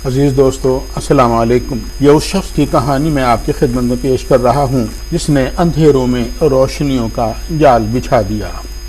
عزیز دوستو السلام علیکم۔ یہ اس شخص کی کہانی میں آپ کی خدمت میں پیش کر رہا ہوں جس نے اندھیروں میں روشنیوں کا جال بچھا دیا۔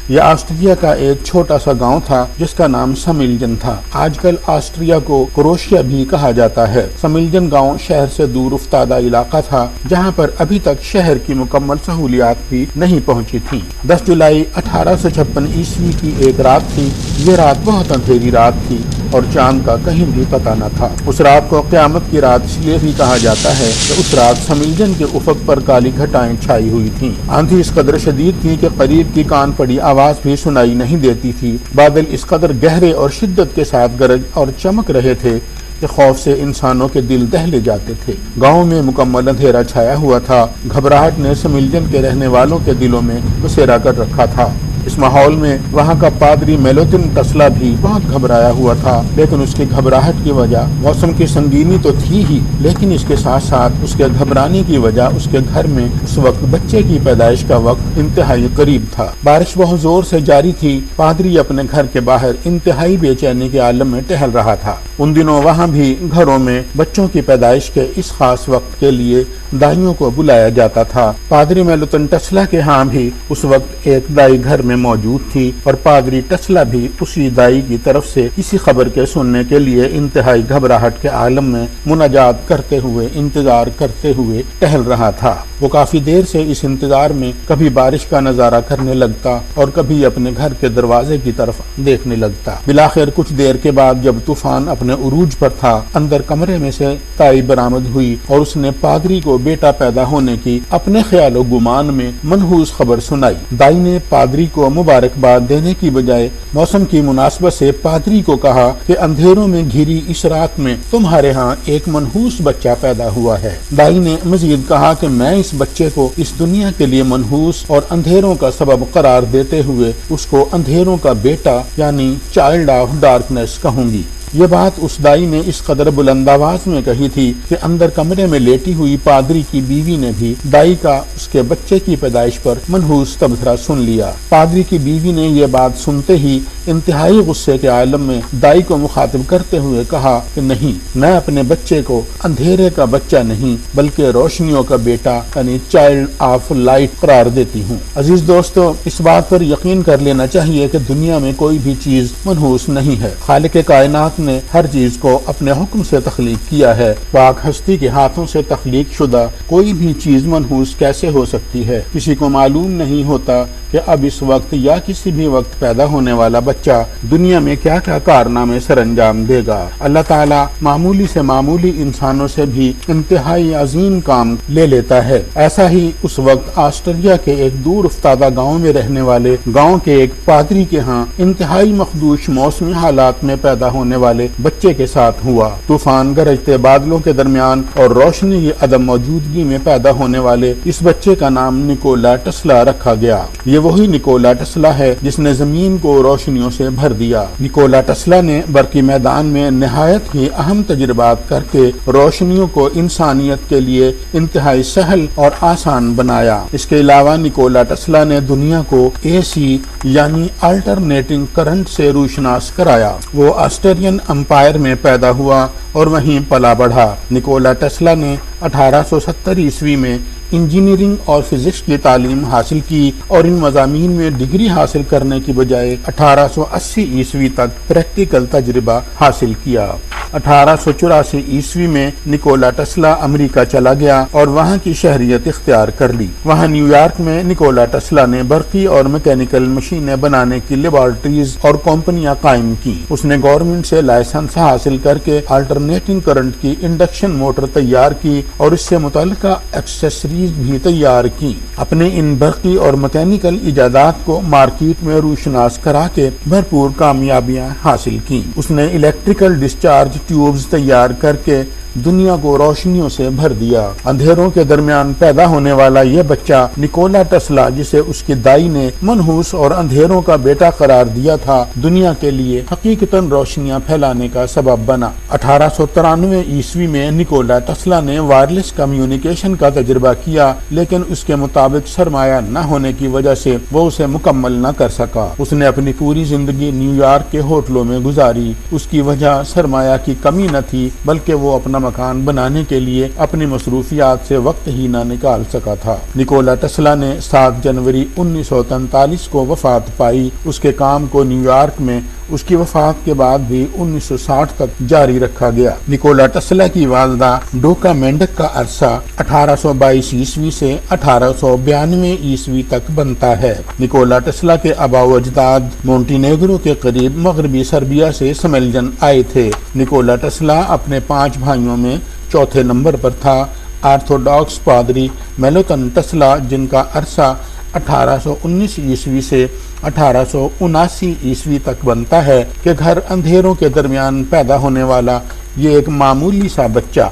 یہ آسٹریا کا ایک چھوٹا سا گاؤں تھا جس کا نام سمیلجن تھا۔ آج کل آسٹریا کو کروشیا بھی کہا جاتا ہے۔ سمیلجن گاؤں شہر سے دور افتادہ علاقہ تھا جہاں پر ابھی تک شہر کی مکمل سہولیات بھی نہیں پہنچی تھیں۔ 10 جولائی 1856 عیسوی کی ایک رات تھی۔ یہ رات بہت اندھیری رات تھی اور چاند کا کہیں بھی پتہ نہ تھا۔ اس رات کو قیامت کی رات اس لیے بھی کہا جاتا ہے کہ اس رات سمیلجن کے افق پر کالی گھٹائیں چھائی ہوئی تھیں۔ آندھی اس قدر شدید تھی کہ قریب کی کان پڑی آواز بھی سنائی نہیں دیتی تھی۔ بادل اس قدر گہرے اور شدت کے ساتھ گرج اور چمک رہے تھے کہ خوف سے انسانوں کے دل دہلے جاتے تھے۔ گاؤں میں مکمل اندھیرا چھایا ہوا تھا۔ گھبراہٹ نے سمیلجن کے رہنے والوں کے دلوں میں بسیرا کر رکھا تھا۔ اس ماحول میں وہاں کا پادری میلوتن ٹسلا بھی بہت گھبرایا ہوا تھا، لیکن اس کی گھبراہٹ کی وجہ موسم کی سنگینی تو تھی ہی، لیکن اس کے ساتھ ساتھ اس کے گھبرانے کی وجہ اس کے گھر میں اس وقت بچے کی پیدائش کا وقت انتہائی قریب تھا۔ بارش بہت زور سے جاری تھی۔ پادری اپنے گھر کے باہر انتہائی بے چینی کے عالم میں ٹہل رہا تھا۔ ان دنوں وہاں بھی گھروں میں بچوں کی پیدائش کے اس خاص وقت کے لیے دائیوں کو بلایا جاتا تھا۔ پادری میلوتن ٹسلا کے ہاں بھی اس وقت ایک دائی گھر میں موجود تھی اور پادری ٹسلا بھی اسی دائی کی طرف سے کسی خبر کے سننے کے لیے انتہائی گھبراہٹ کے عالم میں مناجات کرتے ہوئے انتظار کرتے ہوئے ٹہل رہا تھا۔ وہ کافی دیر سے اس انتظار میں کبھی بارش کا نظارہ کرنے لگتا اور کبھی اپنے گھر کے دروازے کی طرف دیکھنے لگتا۔ بالآخر کچھ دیر کے بعد جب طوفان اپنے عروج پر تھا، اندر کمرے میں سے دائی برآمد ہوئی اور اس نے پادری کو بیٹا پیدا ہونے کی اپنے خیال و گمان میں منحوس خبر سنائی۔ دائی نے پادری کو مبارکباد دینے کی بجائے موسم کی مناسبت سے پادری کو کہا کہ اندھیروں میں گھری اس رات میں تمہارے ہاں ایک منحوس بچہ پیدا ہوا ہے۔ دائی نے مزید کہا کہ میں اس بچے کو اس دنیا کے لیے منحوس اور اندھیروں کا سبب قرار دیتے ہوئے اس کو اندھیروں کا بیٹا یعنی چائلڈ آف ڈارکنیس کہوں گی۔ یہ بات اس دائی نے اس قدر بلند آواز میں کہی تھی کہ اندر کمرے میں لیٹی ہوئی پادری کی بیوی نے بھی دائی کا اس کے بچے کی پیدائش پر منحوس تبصرہ سن لیا۔ پادری کی بیوی نے یہ بات سنتے ہی انتہائی غصے کے عالم میں دائی کو مخاطب کرتے ہوئے کہا کہ نہیں، میں اپنے بچے کو اندھیرے کا بچہ نہیں بلکہ روشنیوں کا بیٹا یعنی چائلڈ آف لائٹ قرار دیتی ہوں۔ عزیز دوستو، اس بات پر یقین کر لینا چاہیے کہ دنیا میں کوئی بھی چیز منحوس نہیں ہے۔ خالق کائنات نے ہر چیز کو اپنے حکم سے تخلیق کیا ہے۔ پاک ہستی کے ہاتھوں سے تخلیق شدہ کوئی بھی چیز منحوس کیسے ہو سکتی ہے؟ کسی کو معلوم نہیں ہوتا کہ اب اس وقت یا کسی بھی وقت پیدا ہونے والا بچہ دنیا میں کیا کیا کارنامے سر انجام دے گا۔ اللہ تعالیٰ معمولی سے معمولی انسانوں سے بھی انتہائی عظیم کام لے لیتا ہے۔ ایسا ہی اس وقت آسٹریا کے ایک دور افتادہ گاؤں میں رہنے والے گاؤں کے ایک پادری کے ہاں انتہائی مخدوش موسمی حالات میں پیدا ہونے والے بچے کے ساتھ ہوا۔ طوفان گرجتے بادلوں کے درمیان اور روشنی کی عدم موجودگی میں پیدا ہونے والے اس بچے کا نام نکولا ٹسلا رکھا گیا۔ یہ وہی نکولا ٹسلا ہے جس نے زمین کو روشنیوں سے بھر دیا۔ نکولا ٹسلا نے برقی میدان میں نہایت ہی اہم تجربات کر کے روشنیوں کو انسانیت کے لیے انتہائی سہل اور آسان بنایا۔ اس کے علاوہ نکولا ٹسلا نے دنیا کو AC یعنی الٹرنیٹنگ کرنٹ سے روشناس کرایا۔ وہ آسٹرین امپائر میں پیدا ہوا اور وہیں پلا بڑھا۔ نکولا ٹسلا نے 1870 عیسوی میں انجینئرنگ اور فزکس کی تعلیم حاصل کی اور ان مضامین میں ڈگری حاصل کرنے کی بجائے 1880 عیسوی تک پریکٹیکل تجربہ حاصل کیا۔ 1884 عیسوی میں نکولا ٹسلا امریکہ چلا گیا اور وہاں کی شہریت اختیار کر لی۔ وہاں نیو یارک میں نکولا ٹسلا نے برقی اور میکینیکل مشینیں بنانے کی لیبارٹریز اور کمپنیاں قائم کی۔ اس نے گورنمنٹ سے لائسنس حاصل کر کے الٹرنیٹنگ کرنٹ کی انڈکشن موٹر تیار کی اور اس سے متعلقہ ایکسیسریز بھی تیار کی۔ اپنے ان برقی اور میکینیکل ایجادات کو مارکیٹ میں روشناس کرا کے بھرپور کامیابیاں حاصل کی۔ اس نے الیکٹریکل ڈسچارج ٹیوبز تیار کر کے دنیا کو روشنیوں سے بھر دیا۔ اندھیروں کے درمیان پیدا ہونے والا یہ بچہ نکولا ٹسلا، جسے اس کی دائی نے منحوس اور اندھیروں کا بیٹا قرار دیا تھا، دنیا کے لیے حقیقتاً روشنیاں پھیلانے کا سبب بنا۔ 1893 عیسوی میں نکولا ٹسلا نے وائرلیس کمیونیکیشن کا تجربہ کیا، لیکن اس کے مطابق سرمایہ نہ ہونے کی وجہ سے وہ اسے مکمل نہ کر سکا۔ اس نے اپنی پوری زندگی نیو یارک کے ہوٹلوں میں گزاری۔ اس کی وجہ سرمایہ کی کمی نہ تھی، بلکہ وہ اپنا مکان بنانے کے لیے اپنی مصروفیات سے وقت ہی نہ نکال سکا تھا۔ نکولا ٹسلا نے 7 جنوری 1943 کو وفات پائی۔ اس کے کام کو نیو یارک میں اس کی وفات کے بعد بھی 1960 تک جاری رکھا گیا۔ نکولا ٹسلا کی والدہ ڈوکا مینڈک کا عرصہ 1822 عیسوی سے 1892 عیسوی تک بنتا ہے۔ نکولا ٹسلا کے آباء و اجداد مونٹینیگرو کے قریب مغربی سربیا سے سمیلجن آئے تھے۔ نکولا ٹسلا اپنے 5 بھائیوں میں چوتھے نمبر پر تھا۔ آرتھوڈاکس پادری میلوتن ٹسلا، جن کا عرصہ 1819 عیسوی سے 1879 عیسوی تک بنتا ہے، کہ گھر اندھیروں کے درمیان پیدا ہونے والا یہ ایک معمولی سا بچہ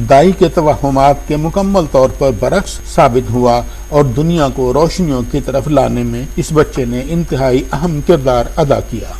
دائی کے توہمات کے مکمل طور پر برعکس ثابت ہوا، اور دنیا کو روشنیوں کی طرف لانے میں اس بچے نے انتہائی اہم کردار ادا کیا۔